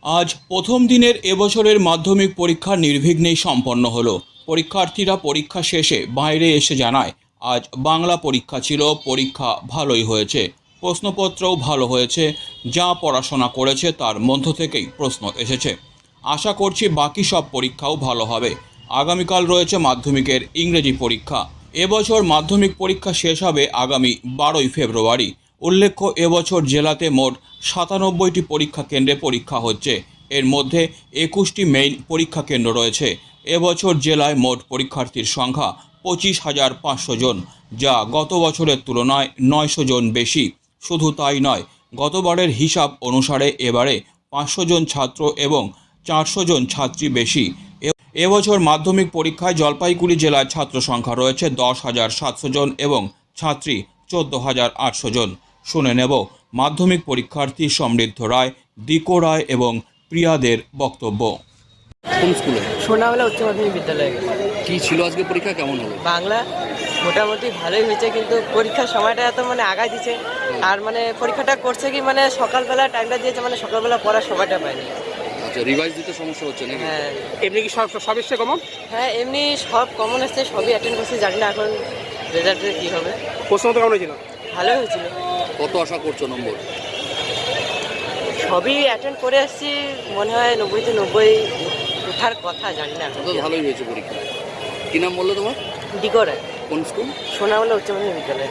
আজ প্রথম দিনের এবছরের মাধ্যমিক পরীক্ষা নির্বিঘ্নেই সম্পন্ন হলো। পরীক্ষার্থীরা পরীক্ষা শেষে বাইরে এসে জানায়, আজ বাংলা পরীক্ষা ছিল, পরীক্ষা ভালোই হয়েছে, প্রশ্নপত্রও ভালো হয়েছে, যা পড়াশোনা করেছে তার মধ্য থেকেই প্রশ্ন এসেছে। আশা করছি বাকি সব পরীক্ষাও ভালো হবে। আগামীকাল রয়েছে মাধ্যমিকের ইংরেজি পরীক্ষা। এবছর মাধ্যমিক পরীক্ষা শেষ হবে আগামী 12ই ফেব্রুয়ারি। উল্লেখ্য, এবছর জেলাতে মোট 97টি পরীক্ষা কেন্দ্রে পরীক্ষা হচ্ছে। এর মধ্যে 21টি মেইন পরীক্ষা কেন্দ্র রয়েছে। এবছর জেলায় মোট পরীক্ষার্থীর সংখ্যা 25,500 জন, যা গত বছরের তুলনায় 900 জন বেশি। শুধু তাই নয়, গতবারের হিসাব অনুসারে এবারে 500 জন ছাত্র এবং 400 জন ছাত্রী বেশি। এবছর মাধ্যমিক পরীক্ষায় জলপাইগুড়ি জেলায় ছাত্র সংখ্যা রয়েছে 10,700 জন এবং ছাত্রী 14,800 জন। শুনে নেব মাধ্যমিক পরীক্ষার্থী সমৃদ্ধ রায়, দিকো রায় এবং প্রিয়াদের বক্তব্য। কোন স্কুলে? সোনাবেলা উচ্চ মাধ্যমিক বিদ্যালয়ে। কি ছিল আজকে পরীক্ষা, কেমন হলো? বাংলা মোটামুটি ভালোই হয়েছে, কিন্তু পরীক্ষার সময়টা এত আগায় দিচ্ছে। আর পরীক্ষাটা করছে কি সকালবেলা টাইমটা দিয়েছে, সকালবেলা পড়ার সময়টা পাইনি। আচ্ছা, রিভাইজ দিতে সমস্যা হচ্ছে নাকি? হ্যাঁ। এমনি কি সব এসছে কমন? হ্যাঁ, এমনি সব কমন এসছে, সবই অ্যাটেন্ড করছি। জানি না এখন রেজাল্টে কী হবে। প্রশ্ন তো কেমন হয়েছিল? ভালোই হয়েছিল। কত আশা করছো নম্বর? সবই অ্যাটেন্ড করে আসছি, মনে হয় 90-তে 90 ওঠার কথা, জানি না। তো ভালোই হয়েছে পরীক্ষা। কি নাম বললো তোমার? দিকো রায়। কোন স্কুল? সোনাবেলা উচ্চ মাধ্যমিক বিদ্যালয়।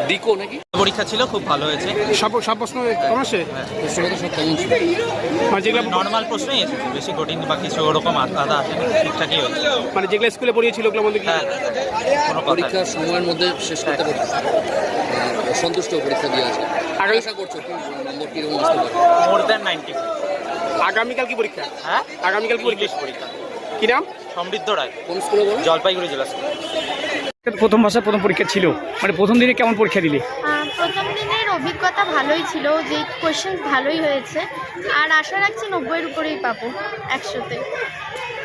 দিকো নাকি? পরীক্ষা ছিল, খুব ভালো হয়েছে। সব প্রশ্ন কমন আসছে? প্রশ্নপত্র সব কেমন ছিল? যেগুলো নর্মাল প্রশ্নই এসেছে, বেশি কঠিন বা কিছু ওরকম আলাদা আসেনি, ঠিকঠাকই হয়েছে। যেগুলো স্কুলে পড়িয়েছিল ওগুলো মধ্যে কি? হ্যাঁ, কোনো কথা নেই। পরীক্ষার সময়ের মধ্যে শেষ করতে পারছো? সন্তুষ্ট পরীক্ষা দিয়ে আছে। আগামী আশা করছো কি নম্বর কিরকম আসতে পারে? More than 90। আগামীকাল কি পরীক্ষা? হ্যাঁ, আগামীকাল কি ইংলিশ পরীক্ষা। কি নাম? সমৃদ্ধ রায়, কোন স্কুলে বলো? জলপাইগুড়ি জেলা স্কুল। প্রথম পরীক্ষা ছিল, প্রথম দিনে কেমন পরীক্ষা দিলে? প্রথম দিনের অভিজ্ঞতা ভালোই ছিল, যে কোয়েশ্চেন ভালোই হয়েছে। আর আশা রাখছি 90-এর উপরেই পাবো 100-তে।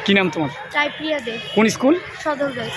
কি নাম তোমার? রায় প্রিয়া দে, কোন স্কুল? সদর গাইস।